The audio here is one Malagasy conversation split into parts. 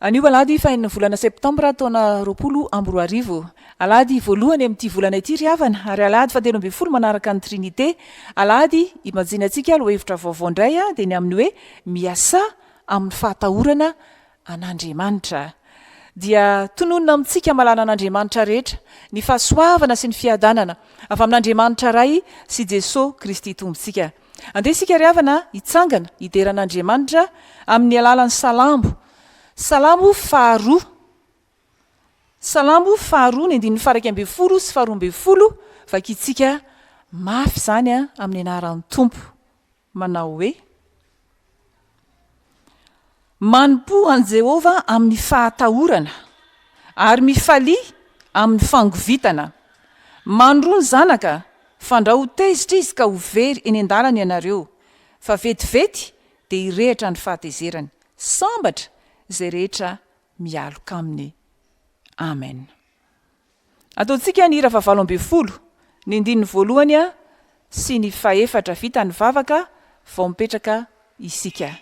Anio alahady fahin'ny volana septambra taona 2024. Alahady voalohany amin'ity volana ity ry havana, ary alahady fa 12 manaraka ny trinité. Alahady imajiantsika alo hevitra vaovao indray dia ny amin'ny hoe miasà amin'ny fahatahorana an'Andriamanitra. Dia tononona amintsika malana an'Andriamanitra rehetra, ny fahasoavana sy ny fiadanana avy amin'Andriamanitra ray sy Jesosy Kristy tombontsika. Andesika ry havana hitsangana hideran'Andriamanitra amin'ny alalan'ny Salamo faharoa. Salamo faharoa ny andininy faraka ambin'ny folo sy faharoa ambin'ny folo. Vakitsika mafy zany amin'ny anaran'ny Tompo. Manao hoe: manompo an' Jehova amin'ny fahatahorana, ary mifalia amin'ny fangovitana. Mandroa ny zanaka, fandrao tezitra izy ka ho very eny an-dalana ianareo, fa vetivety dia hirehitra ny fahatezerany. Sambatra izay rehetra mialoka aminy. Amen. Ataontsika ny hira fa 7:20, ny andininy voalohany sy ny faefatra vita ny vavaka vao mipetraka isika.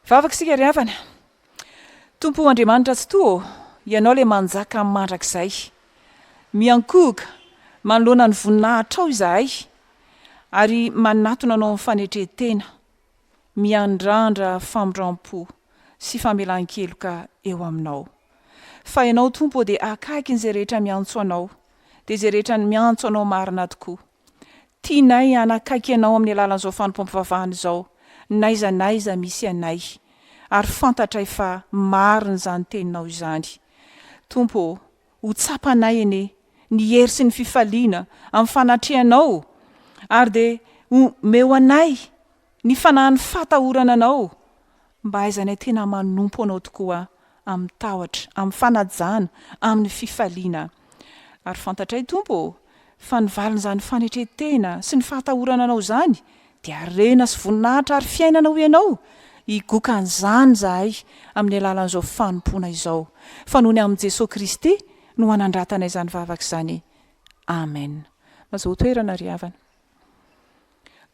Vavaka sika ry havana. Tompo Andriamanitra tsy toa, ianao le manjaka amin'ny mandrakizay. Miankohoka, manoloana ny voninahitra ao izahay, ary manatona anao amin'ny fanetretena, miandrandra famondram-po sy famelan-keloka eo aminao. Fa ianao Tompo dia akaiky izay rehetra miantso anao, dia izay rehetra miantso anao marina tokoa. Tianay anakaiky ianao amin'ny alalan'izao Fanompoam-Pivavahana izao, naiza misy anay, ary fantatray fa marina izany teninao izany. Tompo, ho tsapanay ene ny hery sy ny fifaliana amin'ny fanatrehanao, ary dia meo anay ny fanahin'ny fahatahorana anao, mba aizanay tena manompo anao tokoa amin'ny tahotra, amin'ny fanajana, amin'ny fifaliana. Ary fantatray Tompo fa nivalin'izany fanetretena sy ny fahatahorana anao izany dia rena sy voninahitra ary fiainana ho ianao. Igokan'izany zahay amin'ny alalan'izao fanompona izao. Fa noho ny amin'i Jesosy Kristy no hanandratana izany vavaka izany. Amen. Mazao toerana ry havana.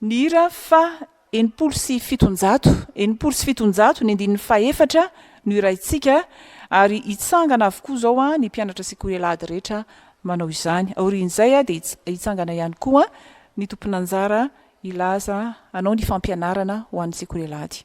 Ny hira fa 750 ny andininy faefatra no iraintsika, ary hitsangana avokoa zao ny mpianatra sekoly alahady rehetra manao izany. Aorian'izay dia hitsangana ihany koa ny tompon'anjara ilaza anao ny fampianarana ho an'ny sekoly alahady.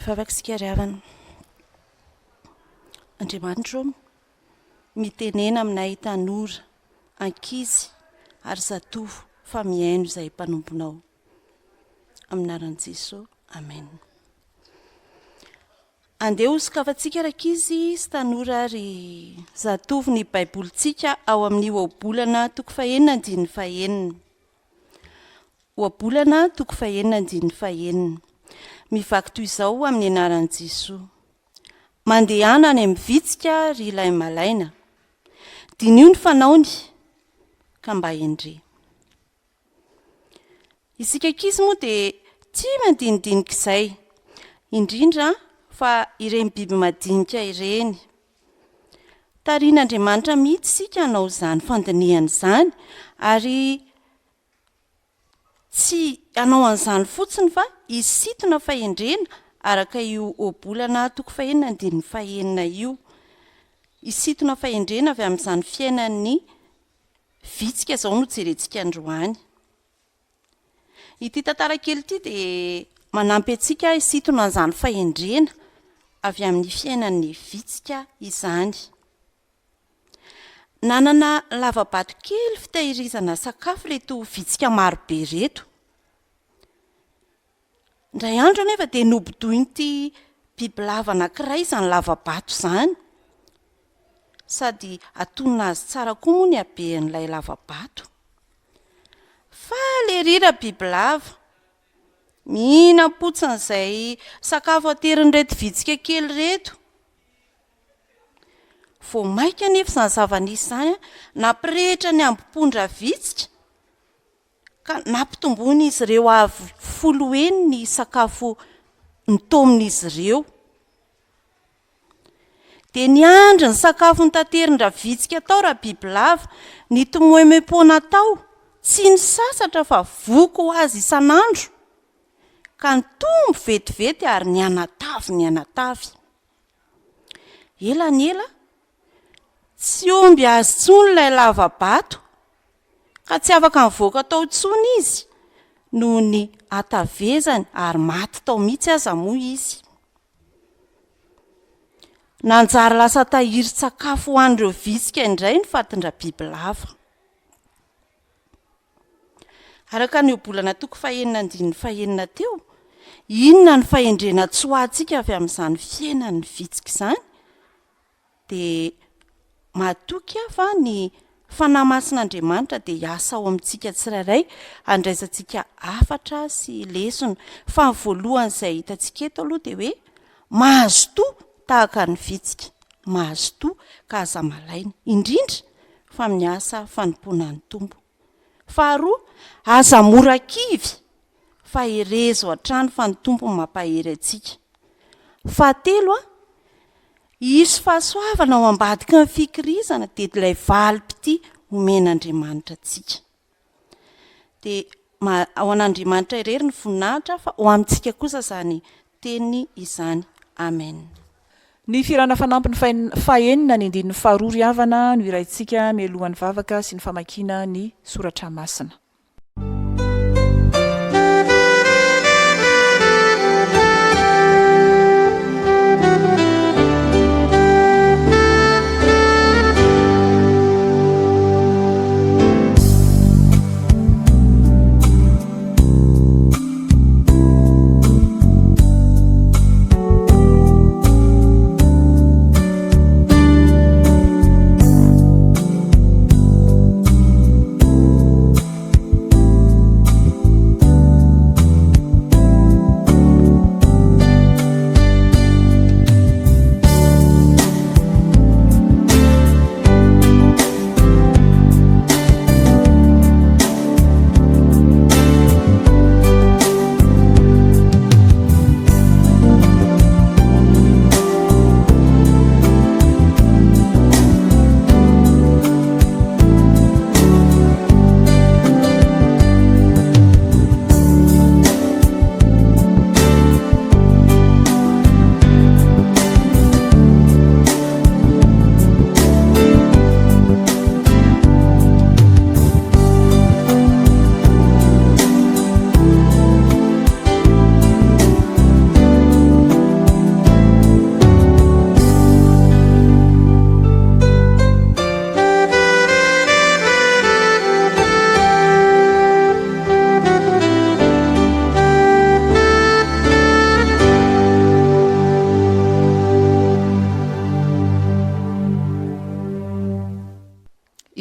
Fafaksikariavana. Andriamanitro, mitenena aminay tanora, ankizy ary zatovo fa miaino izay mpanomponao. Aminaran'i Jesosy, amen. Andeha hosokafantsika rakizy sy tanora ary zatovo ny baibolitsika ao amin'ny oabolana toko fahenina andiny fahenina. Oabolana toko fahenina andiny fahenina. Mivaky toy izao amin'ny anaran'i Jesosy. Mandehana any amin'ny vitsika ry ilay malaina. Dinio ny fanaony ka mba endre. Isika ankizy moa dia tsy mandinidinika izay. Indrindra fa ireny biby madinika ireny. Tarian'Andriamanitra mihitsy sika hanao izany fandiniana izany ary tsy hanao an'izany fotsiny fa isitona fahendrena araka io oabolana toko fahenina andiny fahenina io. Isitona fahendrena avy amin'izany fiainan'ny vitsika izao no jerentsika androany. Ity tantara kely ity dia manampy antsika isitona an'izany fahendrena avy amin'ny fiainan'ny vitsika izany. Nanana lavabato kely fitahirizana sakafo reto vitsika marobe reto. Indray andro anefa dia nobodoin'ity bibilava anankiray izany lavabato izany. Sady atonina azy tsara koa moa ny haben'ilay lavabato. Fa le rira bibilava, mihinam-potsiny izay sakafo aterin'ireto vitsika kely reto. Vao maika anefa izany zava-nisy izany, nampirehitra ny ambopondra vitsika ka nampitomboin'izy ireo avy folo eny ny sakafo nitomin'izy ireo. Dia niandry ny sakafo nitaterindra vitsika tao raha bibilava, ny tomoem-pona tao, tsy ny sasatra fa voko ho azy isan'andro. Ka nitombo vetivety ary ny anatavy. Ela ny ela, tsy omby azy tsony ilay lavabato, ka tsy afaka mivoaka tao tsony izy, noho ny atavezany ary maty tao mihitsy aza moa izy. Nanjary lasa tahiry-tsakafo ho an'ireo vitsika indray ny fatindra bibilava. Araka ny oabolana toko fahenina andiny fahenina teo, inona ny fahendrena tsy ho antsika avy amin'izany fiainan'ny vitsika izany? Dia matoky fa ny fanahy masin'Andriamanitra dia hiasa ao amintsika tsirairay, andraisantsika hafatra sy lesona. Fa ny voalohany izay hitantsika eto aloha dia hoe mahazo toa tahaka ny vitsika, mahazo toa ka aza malaina, indrindra fa miasa fanompoana ny tompo. Faharoa, aza mora kivy fa herezo hatrany fa ny tompo mampahery antsika. Fahatelo, hisy fahasoavana ao ambadika ny fikirizana dia ilay valim-pity omen'Andriamanitra antsika. Dia ao an'Andriamanitra irery ny voninahitra fa ho amintsika kosa izany teny izany. Amen. Ny firana fanampy ny fahenina ny andininy faharoa ry havana no iraintsika mialohan'ny vavaka sy ny famakiana ny soratra masina.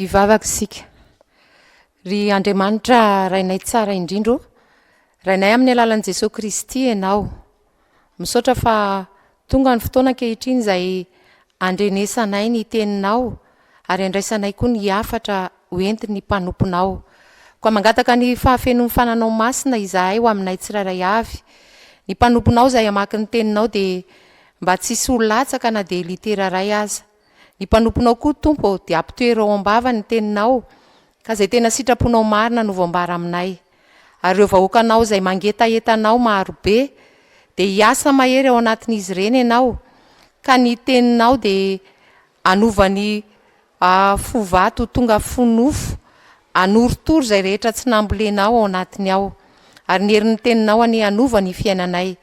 hivavaka isika. Ry Andriamanitra rainay tsara indrindro, rainay amin'ny alalan'i Jesosy Kristy ianao. Misaotra fa tonga ny fotoana ankehitriny izay andrenesanay ny teninao ary andraisanay koa ny hafatra hoentiny mpanomponao. Koa mangataka ny fahafenon'ny fananao masina izahay ho aminay tsirairay avy. Ny mpanomponao izay hamaky ny teninao dia mba tsisy ho latsaka na dia litera ray aza. Ny mpanomponao koa tompo dia ampitoerao ambava ny teninao ka izay tena sitraponao marina no voambara aminay. Ary ireo vahoakanao izay mangetaentanao maro be dia hiasa mahery ao anatin'izy ireny ianao, ka ny teninao dia anovany fovato tonga fonofo, anorotory izay rehetra tsy nambolenao ao anatiny ao. Ary ny herin'ny teninao any anova ny fiainanay.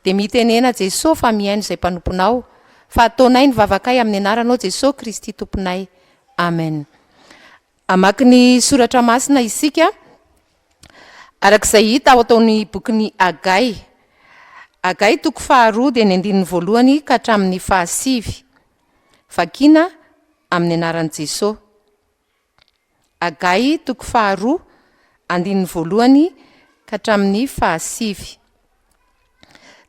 Dia mitenena Jesosy fa mihaino izay mpanomponao, fa ataonay ny vavakay amin'ny anaranao Jesosy Kristy tomponay. Amen. Amaky ny soratra masina isika arak'izay hita ao ataon'ny bokin'ny Agay. Agay toko 2 dia ny 1 ka hatramin'ny 7. Vakina amin'ny anaran'i Jesosy. Agay toko 2 1 ka hatramin'ny 7.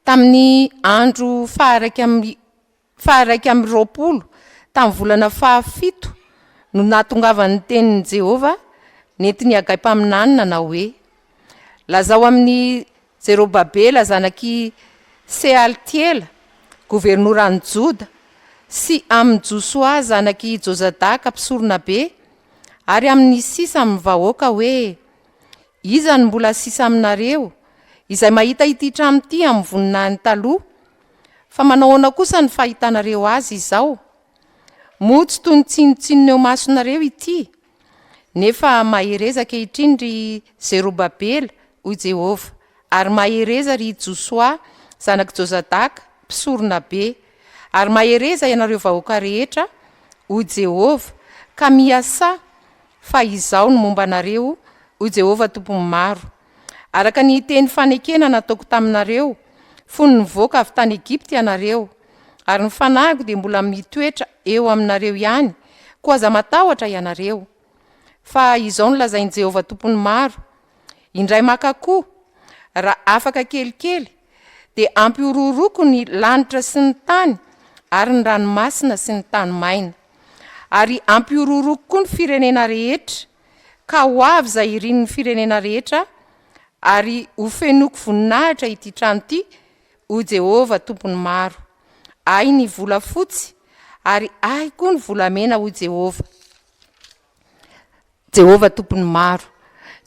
Tamin'ny andro faharaiky amin'ny 20 tamin'ny volana 7 no nahatongavan'ny tenin'i Jehova nentiny Agay mpaminanina na hoe: lazao amin'ny Zerobabela zanaky Sealtiela governoran'i Joda sy amin'ny Josoa zanaky Jozadaka mpisorona be ary amin'ny sisa amin'ny vahoaka hoe: iza ny mbola sisa aminareo izay mahita ity trano ity amin'ny voninahiny taloha, fa manao ahoana kosa ny fahitanareo azy izao? Moa tsy toy ny tsinotsinoneo masonareo ity? Nefa maherezaka ankehitriny ry Zerobabela hoy Jehova, ary mahereza ry Josoa zanaky Jozadaka mpisorona be, ary mahereza ianareo vahoaka rehetra hoy Jehova, ka miasà fa izao ny momba anareo hoy Jehova tompony maro. Araka ny teny fanekena nataoko taminareo, fony nivoaka avy tany Egypta ianareo, ary ny fanahiko dia mbola mitoetra eo aminareo ihany, koa aza matahotra ianareo. Fa izao no lazain'i Jehova tompony maro: indray makakoa raha afaka kelikely dia ampiororoko ny lanitra sy ny tany ary ny ranomasina sy ny tany maina, ary ampiororoko koa ny firenena rehetra, ka ho avy izay irin'ny firenena rehetra ary ho fenoko voninahitra ity trano ity hoy Jehova tompony maro. Ay ny vola fotsy ary ay koa ny volamena hoy Jehova tompony maro.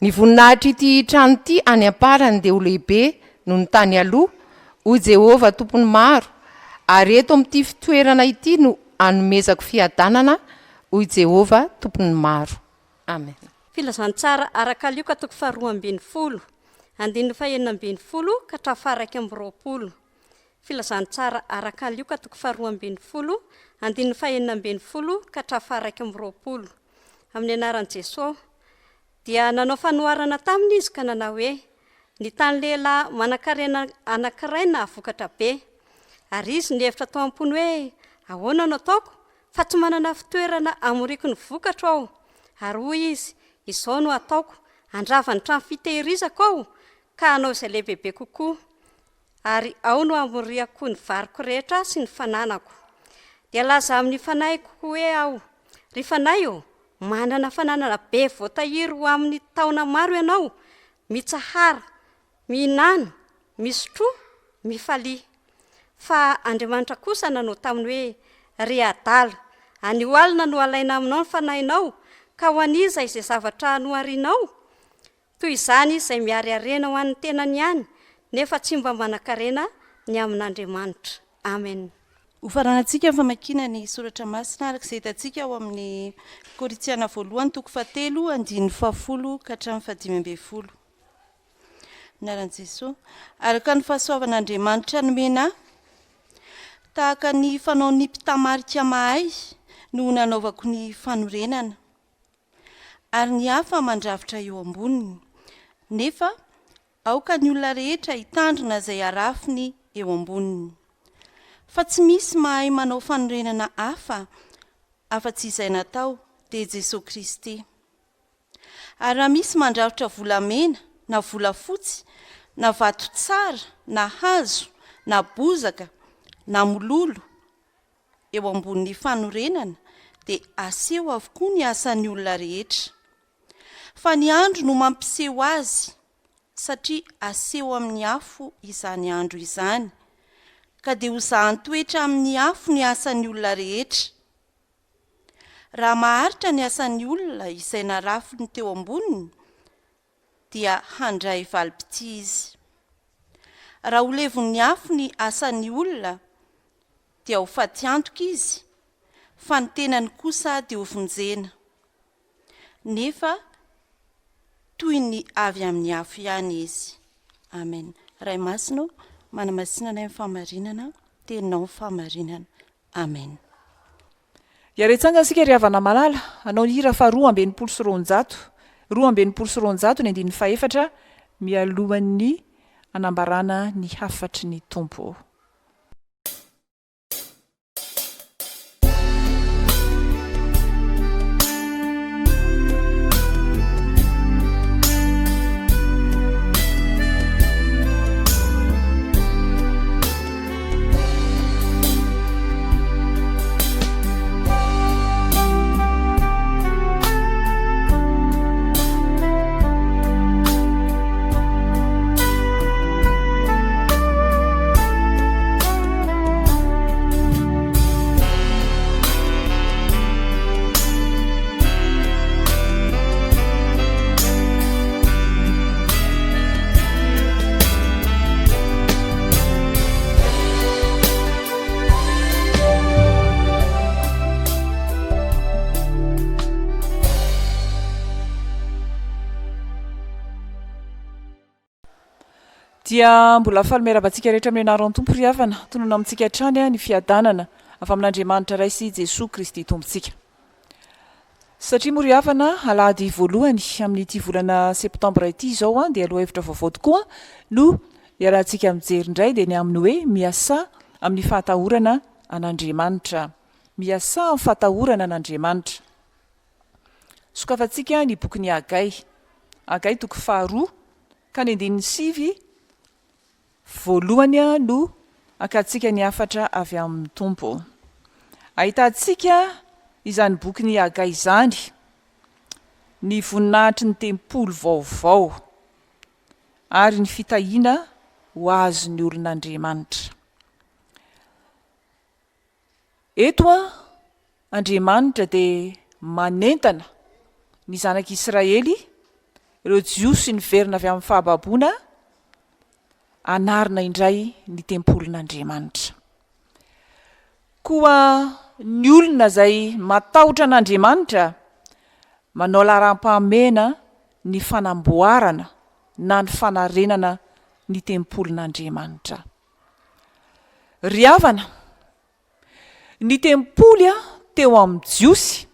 Ny voninahitra ity trano ity any amparany dia ho lehibe noho ny tany aloha hoy Jehova tompony maro, ary eto amin'ity fitoerana ity no anomezako fiadanana hoy Jehova tompony maro. Amen. Filazantsara arakalioka toko 2 andininy 2 ka hatramin'ny 20. Filazantsara arakalioka toko 2 andininy 20 ka hatramin'ny 20. Amin'ny anaran'i Jesosy dia nanao fanoharana taminy izy ka nanao hoe: ny tany lehilahy manan-karena anankiray nahavokatra be, ary izy nihevitra tao am-pony hoe: ahoana no ataoko fa tsy manana fitoerana amoriko ny vokatra aho? Ary hoy izy: izao no ataoko, andrava ny trano fitehirizako aho ka hanao izay lehibebe kokoa, ary ao no amoriako ny variko rehetra sy ny fananako. Dia laza amin'ny fanahyko hoe aho: ry fanahy o, manana fananana be voatahiry ho amin'ny taona maro ianao, mitsahara, mihinana, misotro, mifalia. Fa Andriamanitra kosa nanao taminy hoe: ry adala, anio alina no alaina aminao ny fanahinao, ka ho aniza izay zavatra noharianao? Toy izany izay miariarena ho an'ny tenany ihany, nefa tsy mba manan-karena ny amin'Andriamanitra. Amen. Hofaranantsika ny famakiana ny soratra masina arak'izay hitantsika ao amin'ny Korintiana 1 toko 7 andininy 10 ka hatramin'ny 15. Anaran'i Jesosy. Araka ny fahasoavan'Andriamanitra nomena tahaka ny fanao ny mpitamarika mahay no nanaovako ny fanorenana, ary ny hafa mandravitra eo amboniny, nefa aoka ny olona rehetra hitandrina izay arafiny eo amboniny. Fa tsy misy mahay manao fanorenana hafa afa-tsy izay natao dia Jesosy Kristy. Ary raha misy mandrafitra volamena na volafotsy na vato tsara na hazo na bozaka na mololo eo ambonin'ny fanorenana dia aseho avokoa ny asan'ny olona rehetra. Fa ny andro no mampiseho azy satria aseho amin'ny afo izany andro izany, ka dia ho zahan-toetra amin'ny afo ny asan'ny olona rehetra. Raha maharitra ny asan'ny olona izay narafiny teo amboniny dia handray valim-pity izy. Raha ho levon'ny afo ny asan'ny olona dia ho faty antoka izy, fa ny tenany kosa dia ho vonjena. Nefa toy ny avy amin'ny afo ihany izy. Amen. Ray masino manamasinana amin'ny famarinana, teninao famarinana. Amen. Iaretsanga sika ry havana malala, anao hira fa 2:20 2:20 ny 14 mialohan'ny anambarana ny hafatry ny tompo. Dia mbola falomeravantsika rehetra amin'ny anaran'ny tompo ry havana, tonona amintsika hatrany ny fiadanana avy amin'Andriamanitra ray sy Jesosy Kristy tompontsika. Satria moa ry havana, alahady voalohany amin'ity volana septambra ity izao dia aloha hevitra vaovao tokoa no iarahantsika mijery indray dia ny amin'ny hoe miasà amin'ny fahatahorana an'Andriamanitra. Miasà amin'ny fahatahorana an'Andriamanitra. Sokafantsika ny bokin'ny Agay. Agay toko 2 ka ny 9 voalohany no akatsika ny afatra avy amin'ny tompo. Ahitantsika izany boky ny Agay izany, ny voninahitry ny tempolo vaovao ary ny fitahina ho azon'ny olon'Andriamanitra. Eto Andriamanitra dia manentana ny zanak'Israely, ireo jiosy ny verina avy amin'ny fahababoana, anarina indray ny tempolin'Andriamanitra. Koa ny olona izay matahotra an'Andriamanitra manao laharam-pahamehana ny fanamboarana na ny fanarenana ny tempolin'Andriamanitra. Ry havana, ny tempoly teo amin'ny jiosy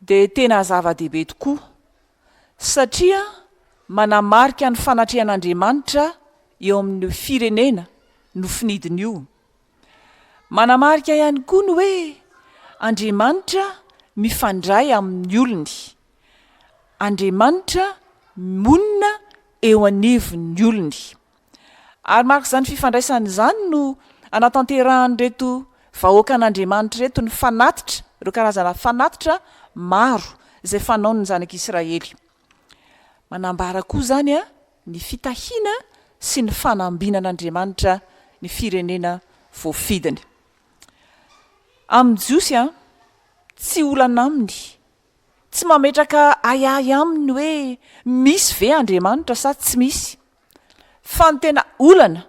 dia tena zava-dehibe tokoa satria manamarika ny fanatrehan'Andriamanitra eo amin'ny firenena no finidiny io. Manamarika ihany koa ny hoe Andriamanitra mifandray amin'ny olony. Andriamanitra monina eo anivon'ny olony. Ary marika izany fifandraisana izany no anatanterahany reto vahoakan'Andriamanitra reto ny fanatitra, ireo karazana fanatitra maro izay fanaony ny zanak'Israely. Manambara koa izany ny fitahina sy ny fanambinan'Andriamanitra ny firenena voafidiny. Amin'ny jiosy tsy olana aminy, tsy mametraka ayahy aminy hoe misy ve Andriamanitra sa tsy misy, fa ny tena olana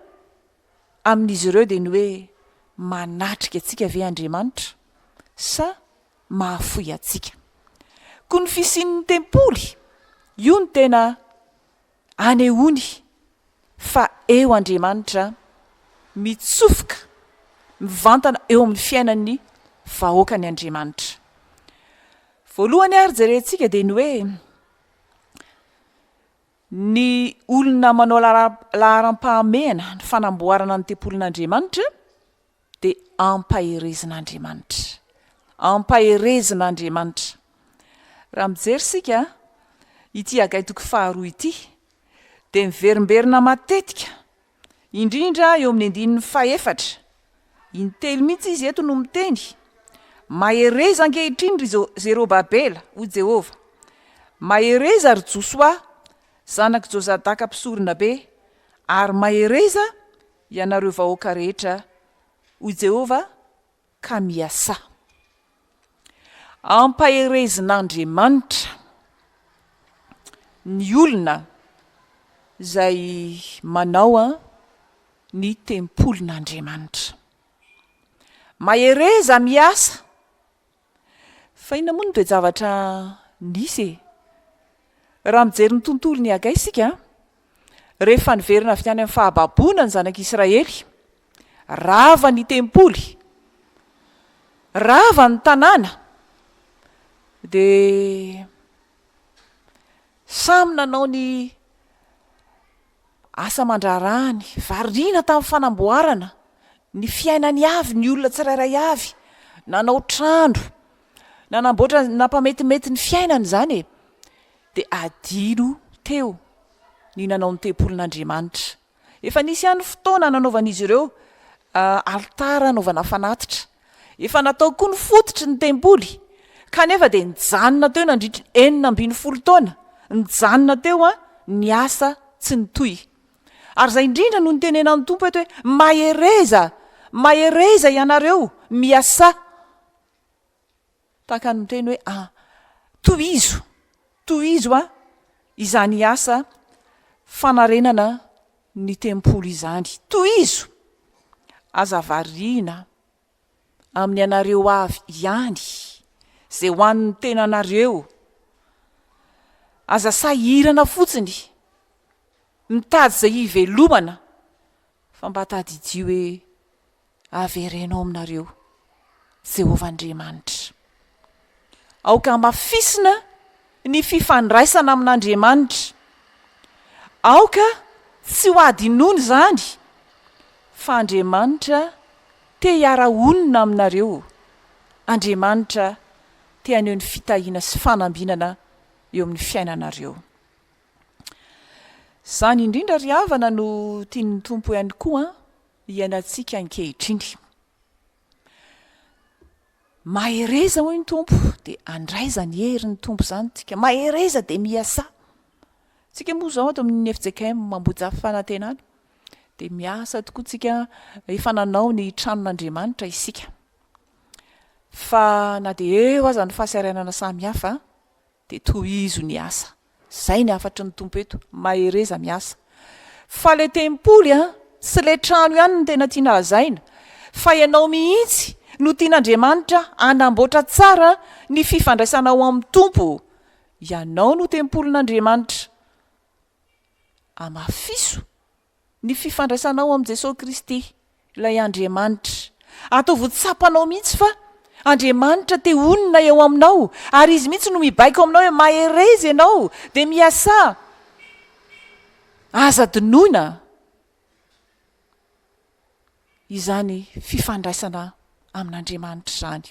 amin'izy ireo dia ny hoe manatrika atsika ve Andriamanitra sa mahafoy atsika. Koa ny fisian'ny tempoly, io ny tena anehoany fa eo Andriamanitra mitsofoka, mivantana eo amin'ny fiainan'ny vahoakany Andriamanitra. Voalohany ary jerentsika dia ny hoe ny olona manao laharam-pahamehana ny fanamboarana ny tempolin'Andriamanitra dia ampaherezin'Andriamanitra. Ampaherezin'Andriamanitra. raha mijery sika ity agay toko faharoa ity de miverimberina matetika indrindra eo amin'ny andininy faefatra intelo mihitsy izy eto no miteny mahereza ankehitriny ry Zerobabela ho Jehova mahereza ry Josoa zanaky Jozadaka mpisorona be ary mahereza ianareo vahoaka rehetra ho Jehova ka miasa ampaherezin'Andriamanitra ny olona zay manao ny tempolon'Andriamanitra mahereza miasa fa ina moa ny toejavatra nisy raha mijery ny tontolo ny agay sika rehefa niverina avy tany amin'ny fahababona ny zanak'Israely rava ny tempoly rava ny tanàna de samy nanao ny asa mandrarany variana tamin'ny fanamboarana ny fiainany avy ny olona tsirairay avy nanao trano nanamboatra nampametimety ny fiainany zany de adino teo ny nanao ny tempolon'Andriamanitra efa nisy ihany fotoana nanaovan'izy ireo altara anaovana fanatitra efa natao koa ny fototry ny tempoly kanefa de nijanona teo nandritra 40 taona nijanona teo ny asa tsy nitoy ary zay indrindra no nitenenan'ny tompo eto hoe mahereza ianareo miasa tahaka ny miteny hoe tohizo izany asa fanarenana ny tempoly izany tohizo azavariana amin'ny anareo avy ihany zay ho an'ny tenanareo aza sahirana fotsiny mitady zay ivelomana fa mba tadidio hoe averenao aminareo Jehova Andriamanitra aoka mafisina ny fifandraisana amin'Andriamanitra aoka tsy ho adinony zany fa Andriamanitra te hiara-onina aminareo Andriamanitra te haneho ny fitahina sy fanambinana eo amin'ny fiainanareo zany indrindra ry havana no tian'ny tompo ihany koa hiainantsika ankehitriny mahereza hoy ny tompo de andraiza ny herin'ny tompo zany tsika mahereza de miasa tsika moa zao ato amin'ny Fjkm Ambohijafy Fanantenana de miasa tokoa tsika efa nanao ny tranon'Andriamanitra isika fa na de eo aza ny fahasaranana samihafa de tohizo ny asa zay ny afatry ny tompo eto mahereza miasa fa le tempoly sy le trano ihany ny tena tiana hazaina fa ianao mihitsy no tian'Andriamanitra anamboatra tsara ny fifandraisanao amin'ny tompo ianao no tempolon'Andriamanitra amafiso ny fifandraisanao amin'i Jesosy Kristy ilay Andriamanitra ataovy tsapanao mihitsy fa Andriamanitra te onina eo aminao ary izy mihitsy no mibaiko aminao hoe mahereza ianao de miasa aza dinoina izany fifandraisana amin'Andriamanitra zany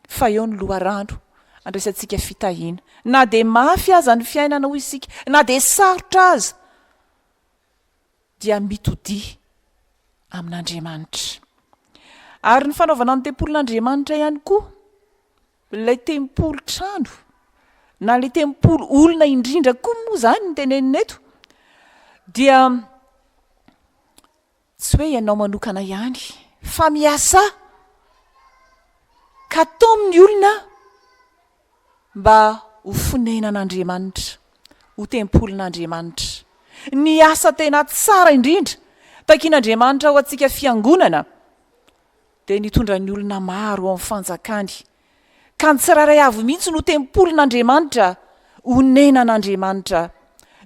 fa eo ny loharano andraisantsika fitahina na de mafy aza ny fiainana hoy isika na de sarotra aza dia mitodi amin'Andriamanitra ary ny fanaovana ny tempolon'Andriamanitra ihany koa ilay tempoly trano na le tempoly olona indrindra koa moa zany ny tenenina eto dia tsy hoe ianao manokana ihany fa miasa ka tao amin'ny olona mba ho fonenan'Andriamanitra ho tempolon'Andriamanitra ny asa tena tsara indrindra takian'Andriamanitra ho antsika fiangonana de nitondra ny olona maro amin'ny fanjakany ka ny tsirairay avy mihitsy no tempolon'Andriamanitra ho nenan'Andriamanitra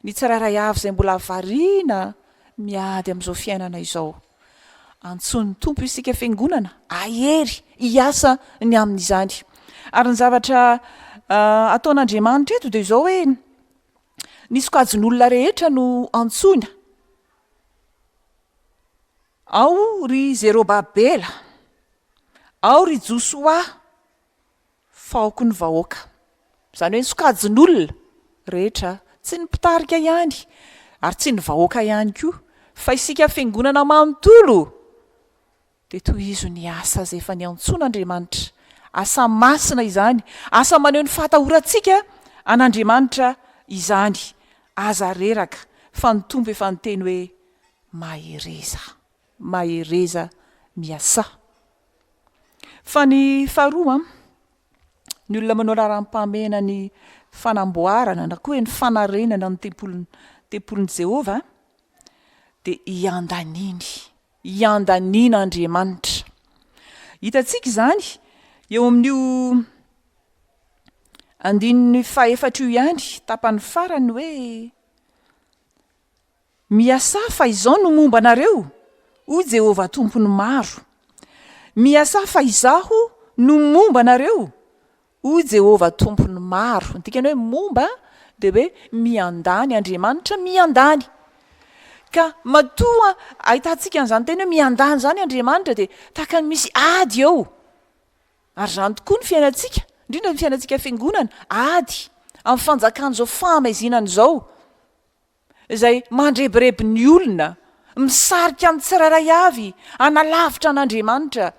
ny tsirairay avy zay mbola variana miady amin'izao fiainana izao antson'ny tompo isika fiangonana ahery hiasa ny amin'izany ary ny zavatra ataon'Andriamanitra eto de izao hoe ny sokajin'olona rehetra no antsoina ao ry Zerobabela ao ry Josoa fa aoko ny vahoaka zany hoe ny sokajin'olona rehetra tsy ny mpitarika ihany ary tsy ny vahoaka ihany koa fa isika fiangonana manontolo dia toy izo ny asa zay efa niantson'Andriamanitra, asa masina izany, asa maneho ny fahatahorantsika an'Andriamanitra izany, aza reraka fa ny tompo efa niteny hoe mahereza miasà. Fa ny faharoa, ny olona manao laharam-pahamehana ny fanamboarana na koa hoe ny fanarenana ny tempolin'i Jehova dia iandaniana Andriamanitra. Hitantsika izany eo amin'io andininy faefatra io ihany tapany farany hoe miasà fa izao no momba anareo hoy Jehova tompony maro. Miasà fa izaho no momba anareo hoy Jehova tompony maro. Dikany hoe momba dia hoe miandany Andriamanitra, miandany. Ka matoa ahitantsika an'izany teny hoe miandany zany Andriamanitra dia tahaka ny misy ady eo. Ary zany tokoa ny fiainantsika, indrindra ny fiainantsika fiangonana, ady amin'ny fanjakan'izao fahamaizina izao, izay mandrebirebi ny olona, misarika ny tsirairay avy, analavitra an'Andriamanitra.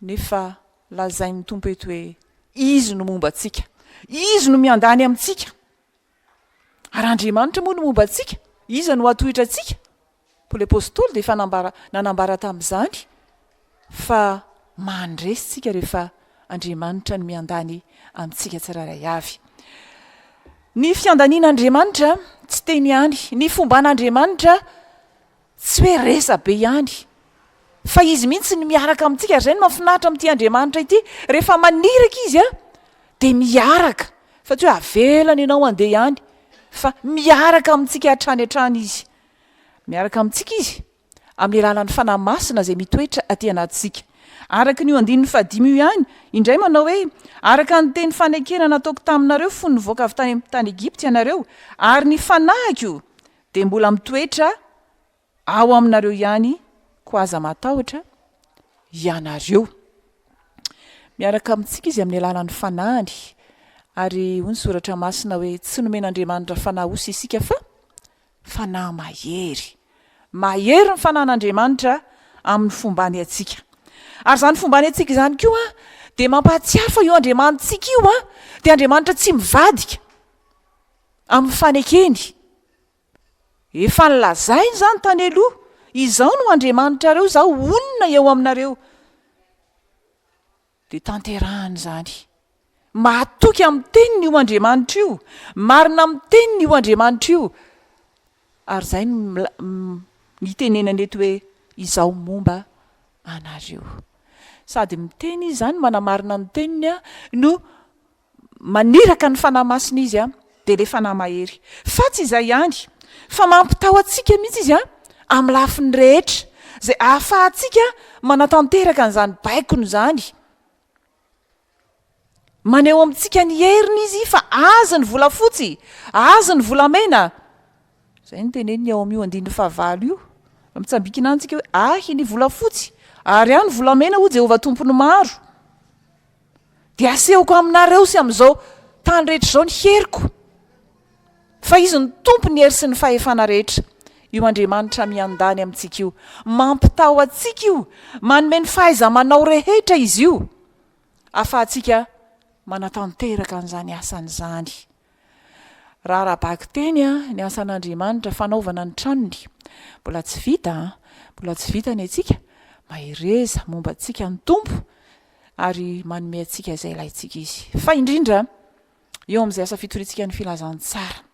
Nefa lazain'ny tompo eto hoe izy no momba antsika, izy no miandany amintsika. Ary Andriamanitra moa no momba antsika, izy no atohitra antsika. Paoly apôstôly dia efa nanambara tamin'izany fa mandresitsika rehefa Andriamanitra no miandany amintsika tsirairay avy. Ny fiandanian'Andriamanitra tsy teny ihany, ny fomban'Andriamanitra tsy hoe resa be ihany, fa izy mihitsy ny miaraka amintsika. Ary zay no mahafinaritra amin'ity Andriamanitra ity, rehefa maniraka izy dia miaraka, fa tsy hoe avelany ianao andeha ihany, fa miaraka amintsika hatrany hatrany izy. Miaraka amintsika izy amin'ny alalan'ny fanahy masina izay mitoetra aty anatintsika. Araka ny 15 io ihany, indray manao hoe araka ny teny fanekena nataoko taminareo fony nivoaka avy tany amin'ny tany Egipta ianareo, ary ny fanahiko dia mbola mitoetra ao aminareo ihany, ko aza matahotra ianareo. Miaraka amintsika izy amin'ny alalan'ny fanahiny, ary hoy ny soratra masina hoe tsy nomen'Andriamanitra fanahy osy isika fa fanahy mahery. Mahery ny fanahin'Andriamanitra amin'ny fombany atsika. Ary zany fombany atsika izany koa dia mampahatsiaro fa io Andriamanitsika io dia Andriamanitra tsy mivadika amin'ny fanekeny. Efa nilazainy zany tany aloha, izao no Andriamanitra reo, izao onona eo aminareo. Dia tanterahany zany. Mahatoky amin'ny teniny io Andriamanitra io, marina amin'ny teniny io Andriamanitra io. Ary zay ny tenenany eto hoe izao momba anareo. Sady miteny izy zany, manamarina ny teniny no maniraka ny fanahy masina izy dia ilay fanahy mahery. Fa tsy izay ihany, fa mampitao antsika mihitsy izy amin'ny lafiny rehetra, izay ahafahantsika manatanteraka an'izany baikony izany. Maneho amintsika ny heriny izy fa aza ny volafotsy, aza ny volamena. Zay ny teneniny ao amin'io 15 io. Mitsambikina antsika hoe ahy ny volafotsy, ary any volamena ho Jehova tompony maro. Dia asehoko aminareo sy amin'izao tany rehetra izao ny heriko. Fa izy ny tompo ny hery sy ny fahefana rehetra. Io Andriamanitra miandany amintsika io, mampitao antsika io, manome ny fahaiza-manao rehetra izy io, ahafahantsika manatanteraka an'izany asan'izany. Raha raha-baky teny ny asan'Andriamanitra fanaovana ny tranony, mbola tsy vita ny atsika mahereza momba antsika ny tompo ary manome antsika izay ilaintsika izy. Fa indrindra eo amin'izay asa fitoritsika ny filazantsara,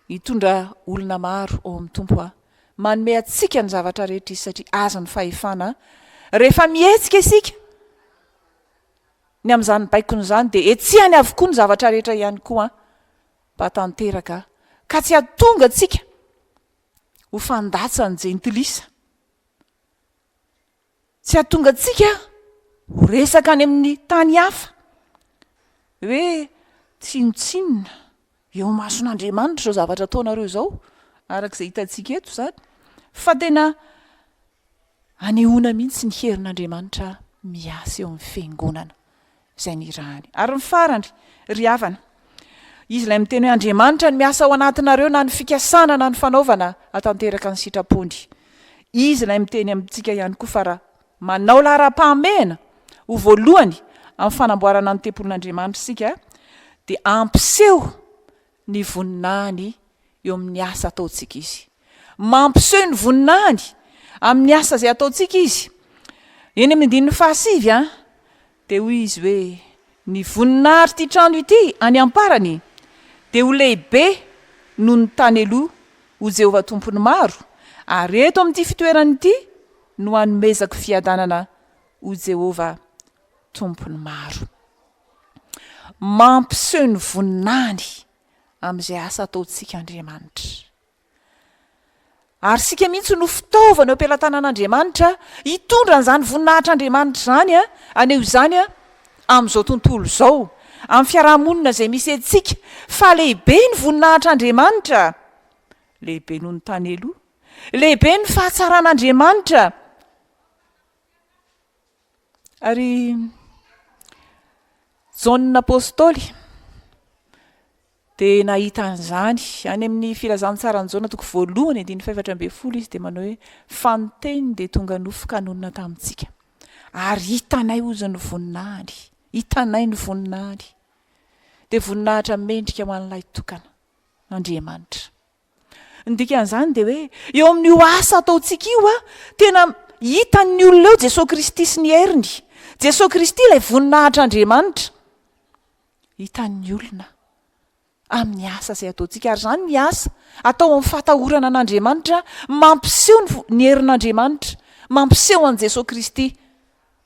hitondra olona maro ao amin'ny tompo manome antsika ny zavatra rehetra izy, satria aza ny fahefana rehefa mihetsika isika ny amin'izany baikony izany dia etsihany avokoa ny zavatra rehetra ihany koa mba tanteraka, ka tsy hatonga antsika ho fandatsany jentilisa, tsy hatonga antsika ho resaka any amin'ny tany hafa hoe tsinotsinona eo mason'Andriamanitra izao zavatra ataonareo izao, arak'izay hitantsika eto zany, fa tena anehoana mihitsy ny herin'Andriamanitra miasa eo amin'ny fiangonana. zay ny irahany. Ary ny farany ry havana, izy ilay miteny hoe Andriamanitra ny miasa ao anatinareo na ny fikasana na ny fanaovana atanteraka ny sitrapony. Izy ilay miteny amintsika ihany koa fa raha manao lara-pahamehana ho voalohany amin'ny fanamboarana ny tempolin'Andriamanitra sika dia ampiseho ny voninahiny eo amin'ny asa ataontsika izy. Mampiseho ny voninahiny amin'ny asa izay ataontsika izy. Eny amin'ny andininy fahasivy dia hoy izy hoe ny voninahitra ity trano ity any amparany dia ho lehibe noho ny tany aloha ho Jehovah tompony maro, ary eto amin'ity fitoerany ity no hanomezako fiadanana ho Jehovah tompony maro. Mampiseho ny voninahiny amin'izay asa ataontsika Andriamanitra. Ary sika mihitsy no fitaovana eo am-pelatanan'Andriamanitra hitondra an'izany voninahitra Andriamanitra zany aneho izany amin'izao tontolo izao, amin'ny fiarahamonina izay misy antsika, fa lehibe ny voninahitra Andriamanitra, lehibe noho ny tany aloha, lehibe ny fahatsaran'Andriamanitra. Ary Jaonina apôstôly dia nahita an'izany any amin'ny filazantsarany Jaona toko voalohany 5:12 izy dia manao hoe fanonteny dia tonga nofokanonina tamintsika. Ary hitanay ozy ny voninahiny, hitanay ny voninahiny. Dia voninahitra mendrika ho an'ilay tokana Andriamanitra. Ndikan'izany dia hoe eo amin'io asa ataontsika io tena hitan'ny olona eo Jesosy Kristy sy ny heriny. Jesosy Kristy ilay voninahitra Andriamanitra. Hitan'ny olona amin'ny asa izay ataontsika. Ary izany ny asa atao amin'ny fahatahorana an'Andriamanitra, mampiseho ny herin'Andriamanitra, mampiseho an' Jesosy Kristy,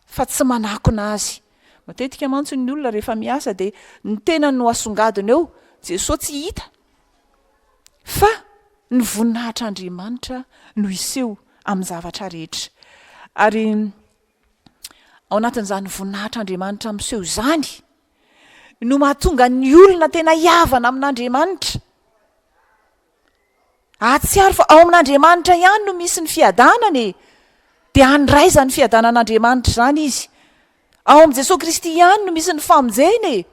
fa tsy manakona azy. Matetika mantsy ny olona rehefa miasa dia ny tena no asongadiny eo Jesosy tsy hita, fa ny voninahitra Andriamanitra no iseho amin'ny zavatra rehetra. Ary ao anatin'izany voninahitra Andriamanitra miseho izany no mahatonga ny olona tena hiavana amin'Andriamanitra. Atsiaro fa ao amin'Andriamanitra ihany no misy ny fiadanany, dia handraiza ny fiadanan'Andriamanitra zany izy. Ao amin'i Jesosy Kristy ihany no misy ny famonjeny.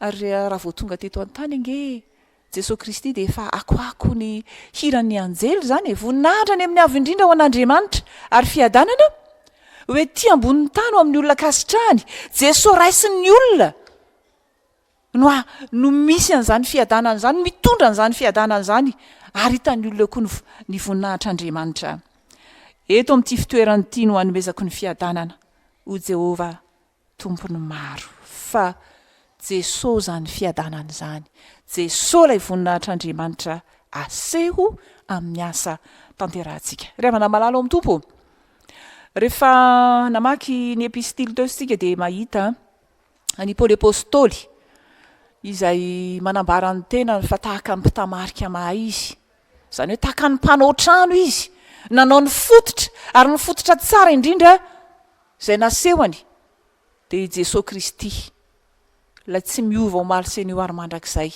Ary raha vao tonga teto an-tany ange Jesosy Kristy dia efa akoako ny hiran'ny anjely zany, voninahitra ny amin'ny avo indrindra ho an'Andriamanitra. Ary fiadanana hoe ty ambonin'ny tany ho amin'ny olona kasitrahany, Jesosy raisin'ny olona no misy an'izany fiadanana zany, mitondra an'izany fiadanana zany, ary hitan'ny olona koa ny voninahitr'Andriamanitra. Eto amin'ity fitoerany ity no hanomezako ny fiadanana ho Jehovah tompony maro. Fa Jesosy zany fiadanana izany. Jesosy ilay voninahitr'Andriamanitra aseho amin'ny asa tanterahantsika. Ry havana malala ao amin'ny tompo. Rehefa namaky ny epistily teo isika dia mahita any Paoly apôstôly izay manambara ny tena fa tahaka ny mpitamarika mahay izy. Izany hoe tahaka ny mpanao trano izy, nanao ny fototra, ary ny fototra tsara indrindra izay nasehony dia Jesosy Kristy, ilay tsy miova ho maly sy ny ho ary mandrakizay,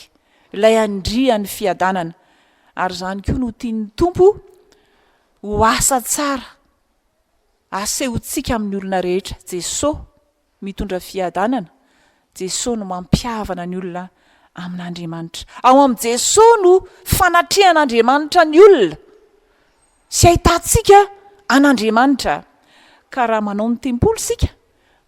ilay andria ny fiadanana. Ary izany koa no tian'ny tompo ho asa tsara asehontsika amin'ny olona rehetra. Jesosy mitondra fiadanana, Jesosy no mampiavana ny olona amin'Andriamanitra. Ao amin'i Jesosy no fanatrehan'Andriamanitra ny olona sy ahitantsika an'Andriamanitra. Ka raha manao ny tempolo sika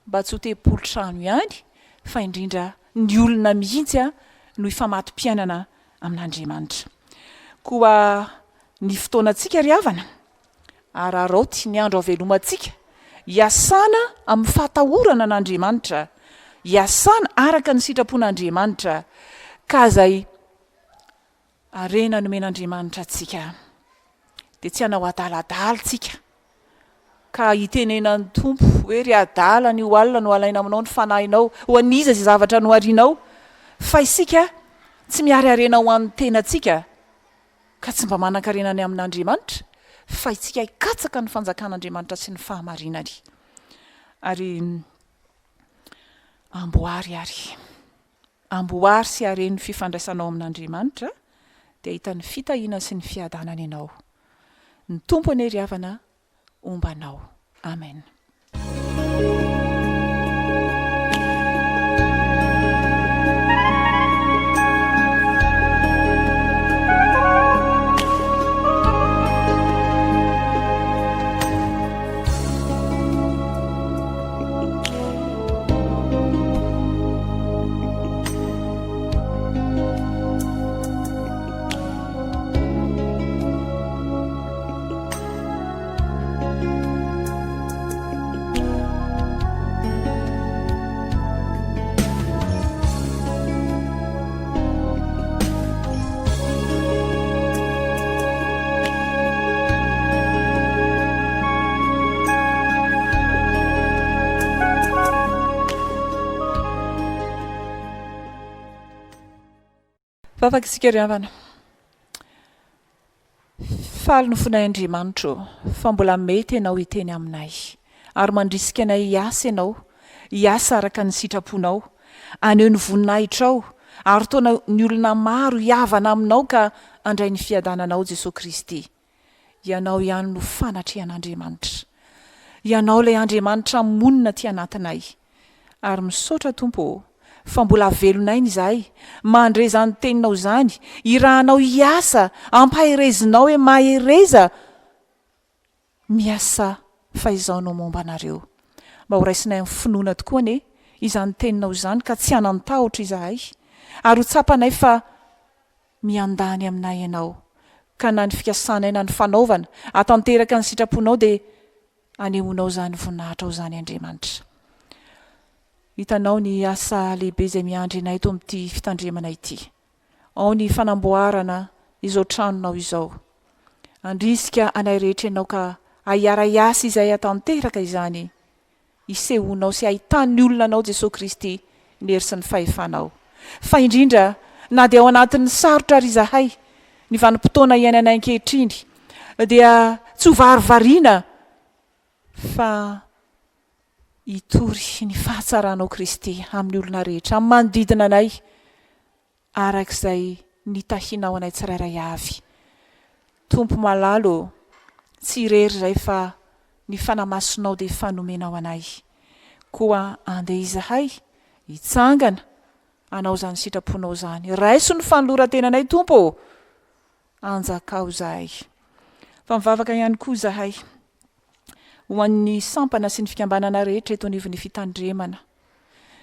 mba tsy ho tempolo trano ihany, fa indrindra ny olona mihitsy no ifamati-piainana amin'Andriamanitra. Koa ny fotoanantsika ry havana, araraoty ny andro havelomantsika, hiasana amin'ny fahatahorana an'Andriamanitra, hiasana araka ny sitrapon'Andriamanitra, ka izay arena nomen'Andriamanitra atsika. Dia tsy hanao adaladala tsika, ka hitenenan'ny tompo hoe ry adala ny ho alina no alaina aminao ny fanahinao, ho aniza izay zavatra no arianao, fa isika tsy miariarena ho an'ny tenantsika, ka tsy mba manan-karenany amin'Andriamanitra, fa itsika hikatsaka ny fanjakan'Andriamanitra sy ny fahamarinany. Ary amboary sy are ny fifandraisanao amin'Andriamanitra, dia hitan'ny fitahiana sy ny fiadanana ianao. Ny tompo ane ry havana ombanao. Amen. Vavaka isika ry havana, faly nofonay Andriamanitra fa mbola mety ianao hiteny aminay ary mandrisika anay hiasa ianao, hiasa araka ny sitraponao, aneo ny voninahitra ao ary taona ny olona maro hiavana aminao ka andray ny fiadananao Jesosy Kristy. Ianao ihany no fanatrehan'Andriamanitra. Ianao ilay Andriamanitra monina ty anatinay. Ary misaotra Tompo fa mbola velonay izahay mandre zany teninao zany, irahanao hiasa, ampaherezinao mahereza miasa faizaonao momba anareo. Mba ho raisinay amin'ny finoana tokoa ne izany teninao zany ka tsy hanan-tahotra izahay, ary ho tsapanay fa miandany aminay ianao, ka na ny fikasanay na ny fanaovana atanteraka ny sitraponao dia anehoanao zany voninahitra ao zany Andriamanitra. Hitanao ny asa lehibe izay miandry anay eto amin'ity fitandremana ity. Ao ny fanamboarana izao tranonao izao. Andrisika anay rehetra ianao ka ahiara-iasa izay atanteraka izany. Isehonao sy ahitany olona anao Jesosy Kristy nery sy ny fahefanao. Fa indrindra na dia ao anatin'ny sarotra ary izahay ny vanim-potoana iainanay ankehitriny dia tsy ho varivariana fa hitory ny fahatsaranao Kristy amin'ny olona rehetra, amin'ny manodidina anay arak'izay nitahinao anay tsirairay avy. Tompo malalo, tsy irery izay fa ny fanamasinao dia fanomenao anay. Koa andeha izahay hitsangana anao zany sitraponao zany. Raiso ny fanoloran-tenanay Tompo, anjakao izahay. Fa mivavaka ihany koa izahay ho an'ny sampana sy ny fikambanana rehetra eto anivon'ny fitandremana.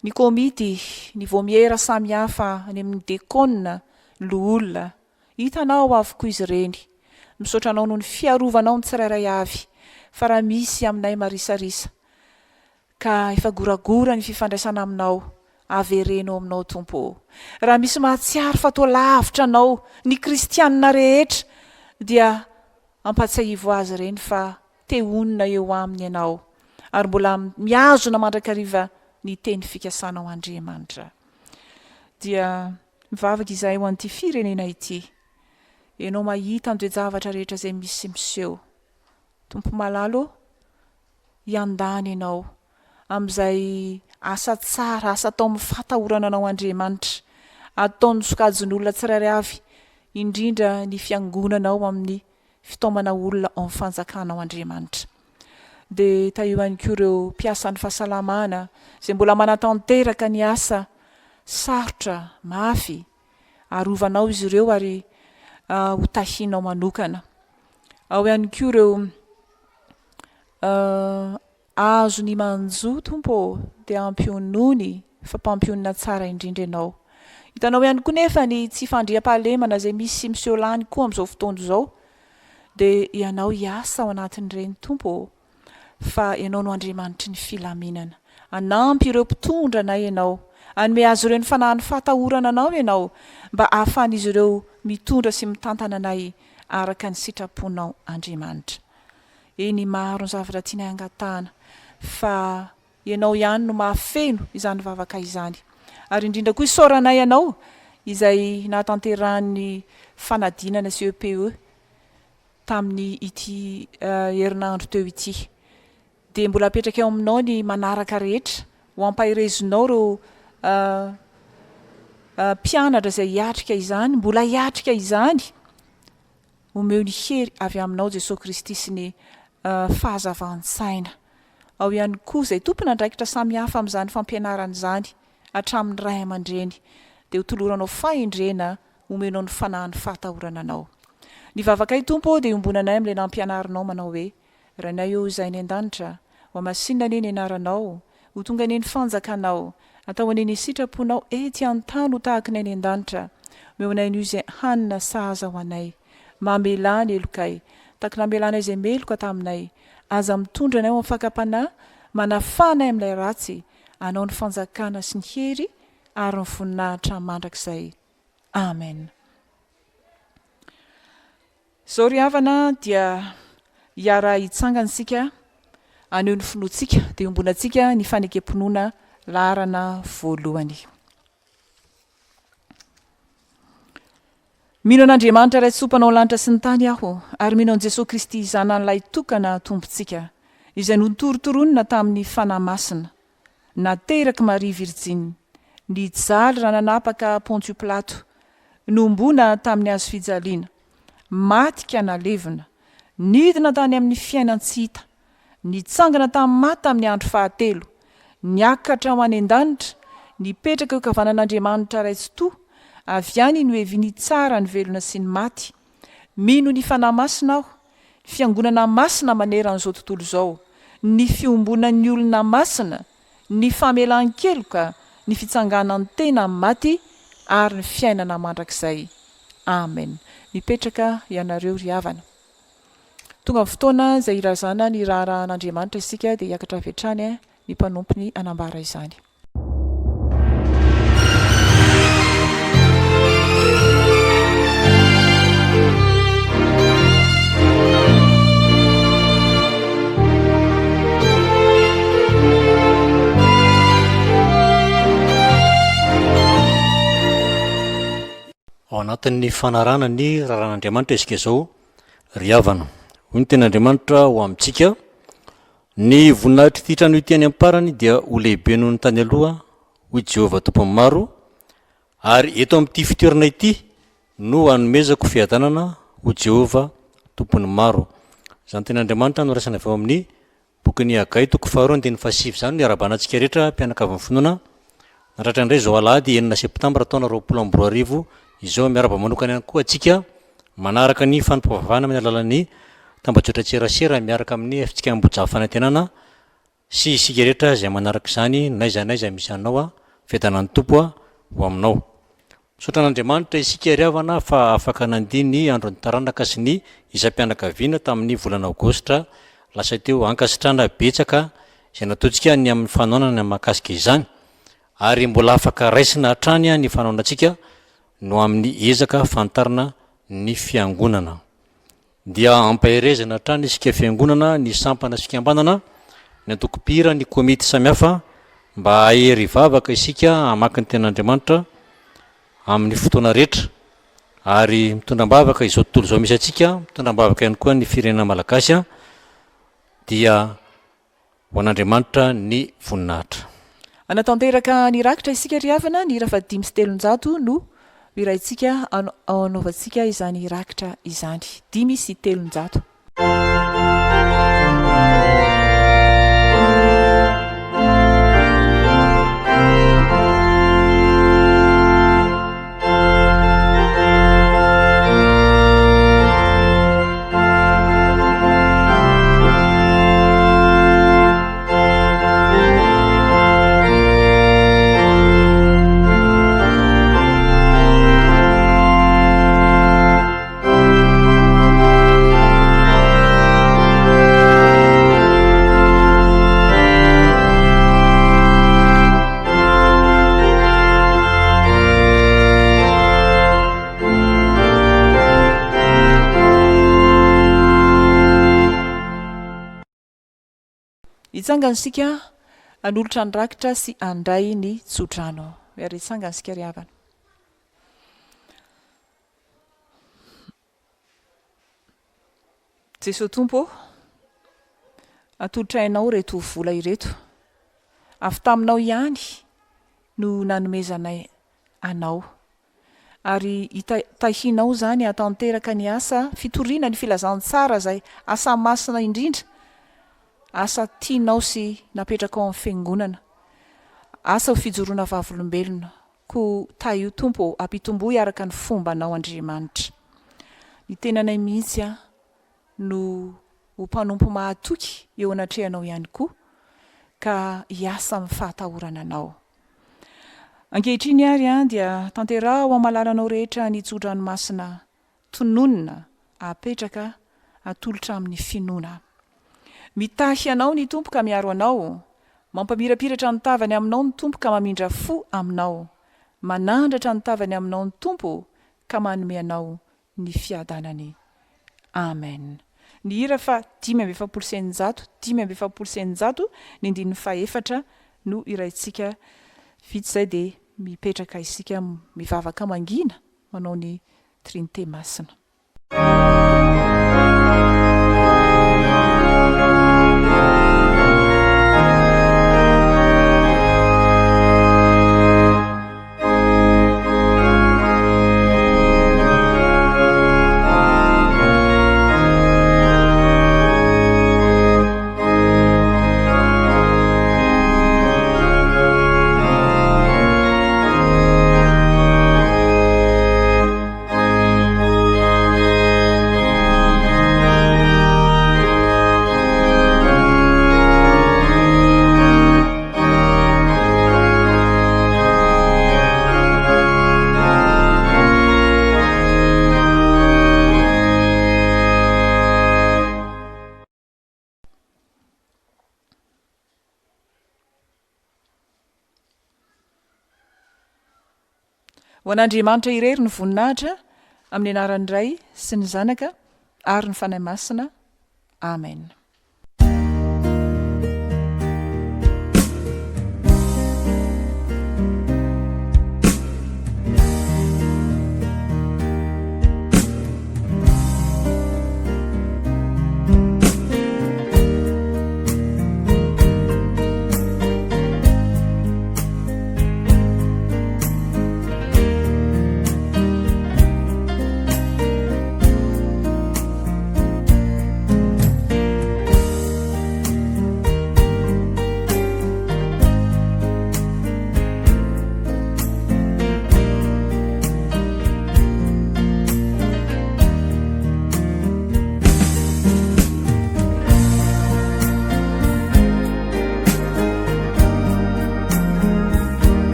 Ny komity, ny vomiera samihafa any amin'ny dekona, loholona, hitanao avokoa izy ireny. Misaotra anao noho ny fiarovanao ny tsirairay avy, fa raha misy aminay marisarisa ka efa goragora ny fifandraisana aminao, averenao aminao Tompo. Raha misy mahatsiaro fa toa lavitra anao ny kristianina rehetra dia ampatsiahivo azy ireny fa te-honina eo aminy ianao, ary mbola miazona mandrakariva ny teny fikasanao Andriamanitra. Dia mivavaka izay ho an'ity firenena ity, ianao mahita ny toe-javatra rehetra izay misy miseho. Tompo malalo, hiandany ianao amin'izay asa tsara, asa atao amin'ny fahatahorana anao Andriamanitra, ataon'ny sokajin'olona tsirairay avy, indrindra ny fiangonanao amin'ny fitaomana olona ao amin'ny fanjakanao Andriamanitra. Dia taio ihany koa ireo mpiasan'ny fahasalamana izay mbola manatanteraka ny asa sarotra, mafy, arovanao izy ireo ary ho tahinao manokana. Ao ihany koa ireo azo ny manjo Tompo dia ampionony fa mpampionina tsara indrindra ianao. Hitanao ihany koa nefa ny tsy fandriam-pahalemana izay misy miseho lany koa amin'izao fotoana izao, dia ianao hiasa ao anatin'ireny Tompo, fa ianao no Andriamanitry ny filaminana. Anampy ireo mpitondra anay ianao, anome azy ireo ny fanahy ny fahatahorana anao ianao, mba ahafahan'izy ireo mitondra sy mitantana anay araka ny sitraponao Andriamanitra. Eny maro ny zavatra tianay angatahana, fa ianao ihany no mahafeno izany vavaka izany. Ary indrindra koa isaoranay ianao izay nahatanterahany fanadinana CEPE tamin'ny ity herinandro teo ity. Dia mbola apetraka eo aminao ny manaraka rehetra ho ampaherezinao ireo mpianatra izay hiatrika izany, mbola hiatrika izany, omeo ny hery avy aminao Jesosy Kristy sy ny fahazavan-tsaina. Ao ihany koa izay tompona andraikitra samihafa amin'izany fampianarana izany hatramin'ny ray aman-dreny, dia ho toloranao fahendrena, omenao ny fanahy ny fahatahorana anao. Ny vavakay Tompo dia ombonanay amin'ilay nampianarinao manao hoe: ranay eo izay ny an-danitra, ho masinina anie ny anaranao, ho tonga anie ny fanjakanao, atao anie ny sitraponao ety an-tany ho tahaka ny an-danitra. Meonay ny izay hanina sahaza ho anay, mamelany elokay, tahaka namelanay izay meloka taminay, aza mitondra anay ao amin'ny fakapanahy, manafanay amin'ilay ratsy, anao ny fanjakana sy ny hery ary ny voninahitra mandrakizay. Amen. Zao ry havana dia hiara hitsangana sika, aneo ny finoantsika dia ombonantsika ny fanekem-pinoana laharana voalohany. mino an'andriamanitra ray tsopanao lanitra sy ny tany aho ary mino an' jesosy kristy zanan'ilay tokana tompontsika izay notoritoronina tamin'ny fanahy masina nateraky maria virjiny nijaly raha nanapaka Pontius Pilato nombona tamin'ny hazo fijaliana matika nalevina nidina tany amin'ny fiainan-tsy hita nitsangana tamin'ny maty tamin'ny andro fahatelo niakatra ho any an-danitra nipetraka eo kavanan'andriamanitra ray tsy toa avy any no eviny tsara ny velona sy ny maty mino ny fanahy masina aho ny fiangonana masina maneran'izao tontolo izao ny fiombonan'ny olona masina ny famelan-keloka ny fitsanganan'ny tena maty ary ny fiainana mandrakizay amen. Mipetraka ianareo ry havana. Tonga ny fotoana izay irazana ny raharahan'andriamanitra isika dia hiakatra avy hatrany ny mpanompony anambara izany. Ao anatin'ny fanarana ny raharan'andriamanitra isika izao ry havana. Hoy ny ten'andriamanitra ho amintsika ny voninahitry ity trano ity any amparany dia ho lehibe noho ny tany aloha hoy Jehovah tompony maro ary eto amin'ity fitoerana ity no hanomezako fiadanana ho Jehovah tompony maro. Izany ten'andriamanitra no raisana avy ao amin'ny bokin'ny Agay toko 2:7 izany ny arabanantsika rehetra mpianaka avy amin'ny finoana natratra indray izao Alahady 9 Septambra taona 2022 izao miaraba manokana ihany koa atsika manaraka ny Fanompoam-Pivavahana amin'ny alalan'ny tambajotra tserasera miaraka amin'ny Fjkm Ambohijafy Fanantenana sy isika rehetra izay manaraka izany naiza misy anao fiadanan'ny tompo ho aminao. Misaotra an'andriamanitra isika ry havana fa afaka nandihy ny andron'ny taranaka sy ny isam-pianakaviana tamin'ny volana Aogositra lasa teo ankasitrana betsaka izay nataontsika ny amin'ny fanoanana mahakasika izany ary mbola afaka raisina hatrany ny fanaonantsika no amin'ny ezaka fantarina ny fiangonana dia ampahirezana hatrany isika fiangonana ny sampana sy fikambanana ny antokopira ny komity samihafa mba ahery vavaka isika hamaky ny ten'andriamanitra amin'ny fotoana rehetra ary mitondram-bavaka izao tontolo izao misy atsika mitondram-bavaka ihany koa ny firenena malagasy dia ho an'andriamanitra ny voninahitra. Anatanteraka ny rakitra isika ry havana ny raha 5:3 no iraintsika anaovantsika izany rakitra izany 5:3. Itsangansika anolotra ny rakitra sy andray ny tsodrano. Ary itsangansika ry havana. Jesosy tompo, atolotra hainao reto vola ireto. Avy taminao ihany no nanomezanay anao. Ary tahinao zany atanteraka ny asa fitoriana ny filazantsara zay asa masina indrindra. Asa tianao sy napetraka ao amin'ny fiangonana. Asa ho fijoroana vavolombelona. Ko taio tompo ampitombo araka ny fombanao Andriamanitra. Ny tenanay mihitsy no ho mpanompo mahatoky eo anatrehanao ihany koa ka hiasa amin'ny fahatahorana anao. Ankehitriny ary dia tanteraha ao amalalanao rehetra ny tsodranomasina tononona apetraka atolotra amin'ny finoana. Mitahy anao ny tompo ka miaro anao, mampamirapiratra ny tavany aminao ny tompo ka mamindra fo aminao, manandratra ny tavany aminao ny tompo ka manome anao ny fiadanany. Amen. Ny hira fa 5:7 ny andininy faefatra no iraintsika vitsy izay dia mipetraka isika mivavaka mangina manao ny trinité masina. Ho an'Andriamanitra irery ny voninahitra amin'ny anaran'ny Ray sy ny Zanaka ary ny fanahy masina. Amen.